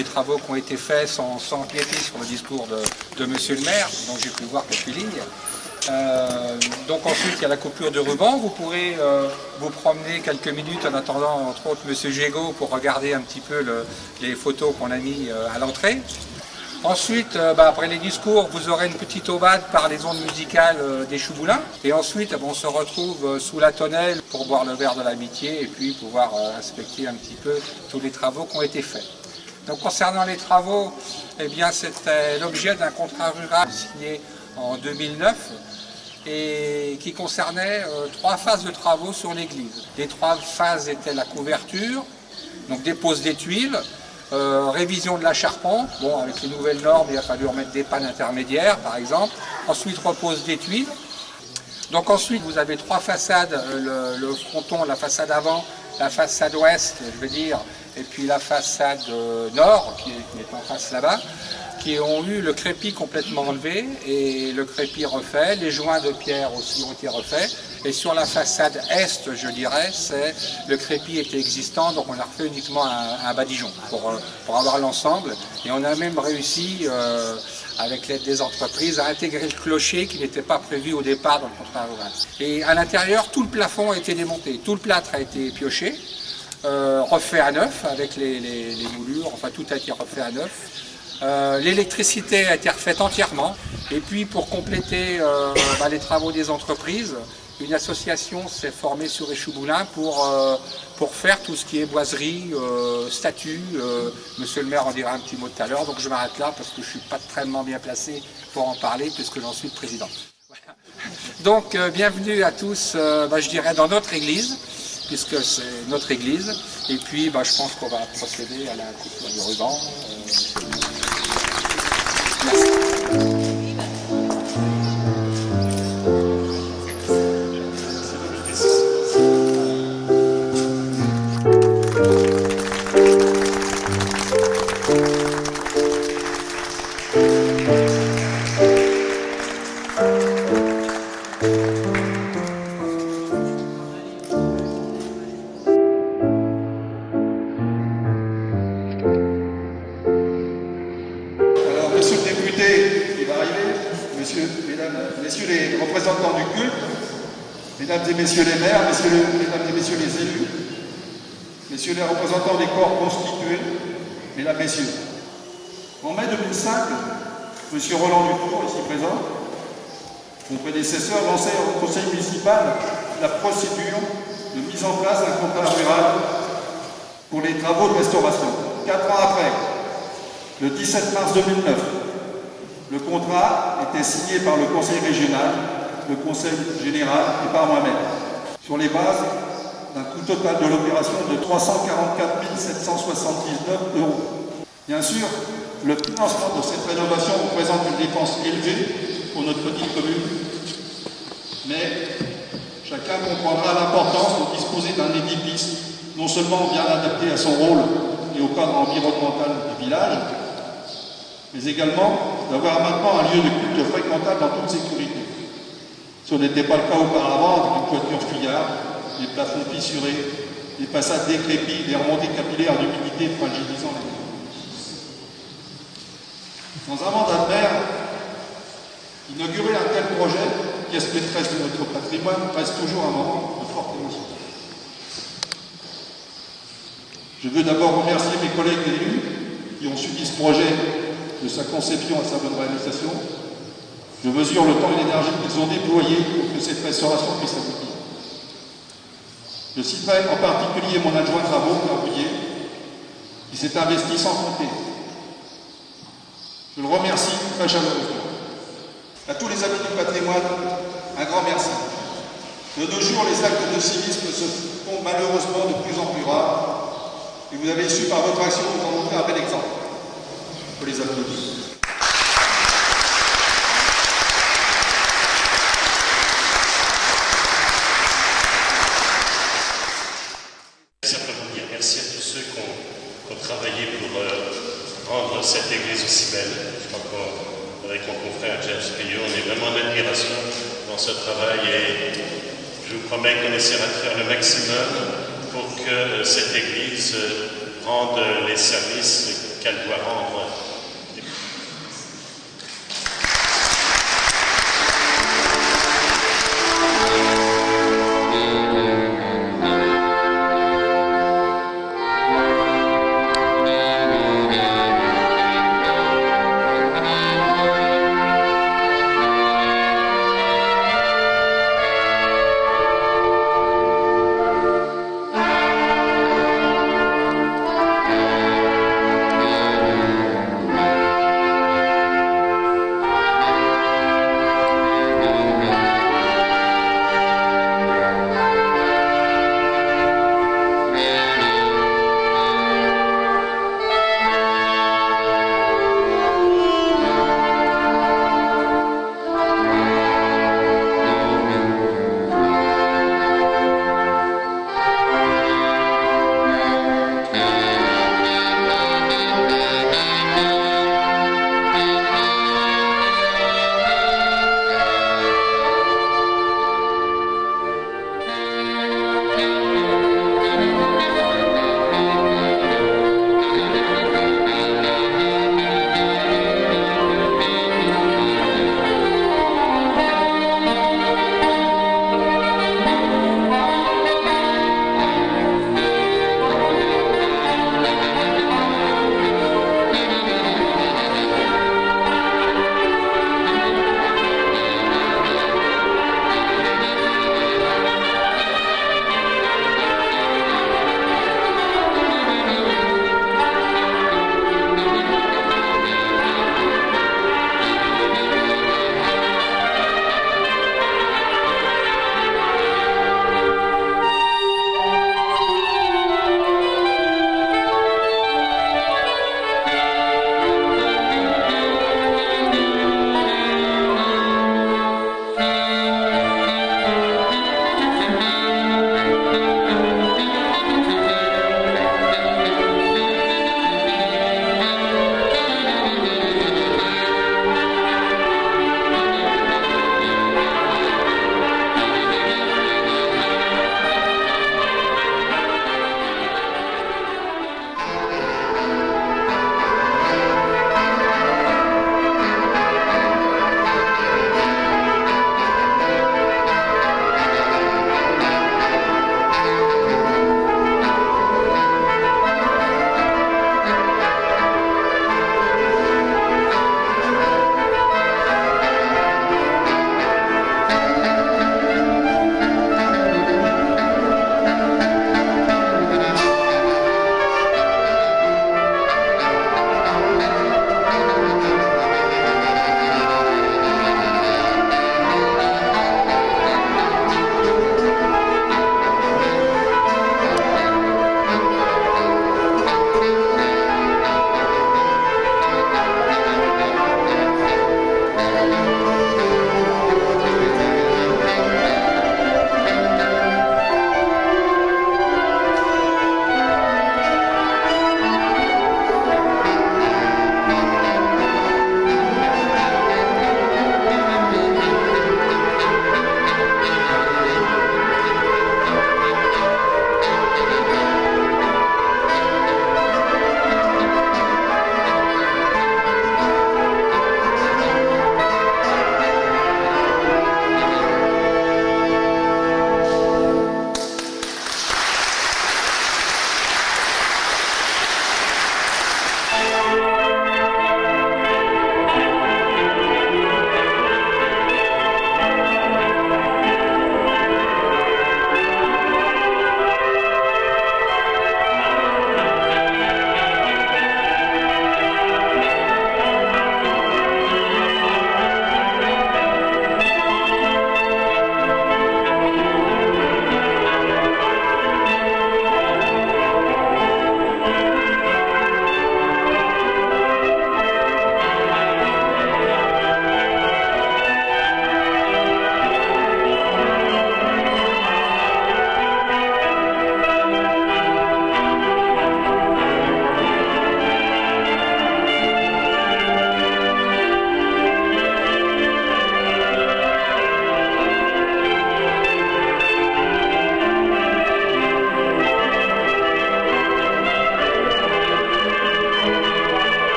les travaux qui ont été faits sans empiéter sur le discours de Monsieur le maire, donc j'ai pu voir quelques lignes. Donc ensuite il y a la coupure de ruban, vous pourrez vous promener quelques minutes en attendant entre autres Monsieur Gégaud pour regarder un petit peu les photos qu'on a mis à l'entrée. Ensuite, après les discours, vous aurez une petite aubade par les ondes musicales des Chouboulins. Et ensuite, on se retrouve sous la tonnelle pour boire le verre de l'amitié et puis pouvoir inspecter un petit peu tous les travaux qui ont été faits. Donc concernant les travaux, eh bien c'était l'objet d'un contrat rural signé en 2009 et qui concernait 3 phases de travaux sur l'église. Les 3 phases étaient la couverture, donc dépose des tuiles, révision de la charpente, bon avec les nouvelles normes il a fallu remettre des pannes intermédiaires par exemple, ensuite repose des tuiles. Donc ensuite vous avez 3 façades, le fronton, la façade avant, la façade ouest je veux dire, et puis la façade nord qui est en face là-bas, qui ont eu le crépi complètement enlevé et le crépi refait, les joints de pierre aussi ont été refaits. Et sur la façade est, je dirais, le crépi était existant, donc on a refait uniquement un badigeon pour avoir l'ensemble. Et on a même réussi, avec l'aide des entreprises, à intégrer le clocher qui n'était pas prévu au départ dans le contrat rural. Et à l'intérieur, tout le plafond a été démonté, tout le plâtre a été pioché, refait à neuf avec les moulures, enfin tout a été refait à neuf. L'électricité a été refaite entièrement et puis pour compléter les travaux des entreprises, une association s'est formée sur Échouboulin pour faire tout ce qui est boiserie, statues. Monsieur le maire en dira un petit mot tout à l'heure, donc je m'arrête là parce que je ne suis pas très bien placé pour en parler puisque j'en suis le président. Voilà. Donc bienvenue à tous, je dirais dans notre église, puisque c'est notre église, et puis je pense qu'on va procéder à la coupure du ruban. Merci. Messieurs les représentants du culte, mesdames et messieurs les maires, mesdames et messieurs les élus, messieurs les représentants des corps constitués, mesdames, messieurs. En mai 2005, M. Roland Dufour, ici présent, mon prédécesseur, lançait au conseil municipal la procédure de mise en place d'un contrat rural pour les travaux de restauration. 4 ans après, le 17 mars 2009, le contrat était signé par le conseil régional, le conseil général et par moi-même, sur les bases d'un coût total de l'opération de 344 779 €. Bien sûr, le financement de cette rénovation représente une dépense élevée pour notre petite commune, mais chacun comprendra l'importance de disposer d'un édifice non seulement bien adapté à son rôle et au cadre environnemental du village, mais également d'avoir maintenant un lieu de culte fréquentable en toute sécurité. Ce n'était pas le cas auparavant, avec une toiture fuyarde, des plafonds fissurés, des façades décrépies, des remontées capillaires d'humidité fragilisant les murs. Dans un mandat de maire, inaugurer un tel projet, pièce maîtresse de notre patrimoine, reste toujours un moment de forte émotion. Je veux d'abord remercier mes collègues élus qui ont suivi ce projet de sa conception à sa bonne réalisation. Je mesure le temps et l'énergie qu'ils ont déployés pour que cette restauration puisse aboutir. Je citerai en particulier mon adjoint travaux, Pierre Bouillet, qui s'est investi sans compter. Je le remercie très chaleureusement. À tous les amis du patrimoine, un grand merci. De nos jours, les actes de civisme se font malheureusement de plus en plus rares, et vous avez su par votre action vous en montrer un bel exemple. On peut les applaudir. Simplement dire merci à tous ceux qui ont travaillé pour rendre cette église aussi belle. Je crois qu'avec mon confrère James Payot, on est vraiment en admiration dans ce travail et je vous promets qu'on essaiera de faire le maximum pour que cette église rende les services qu'elle doit rendre.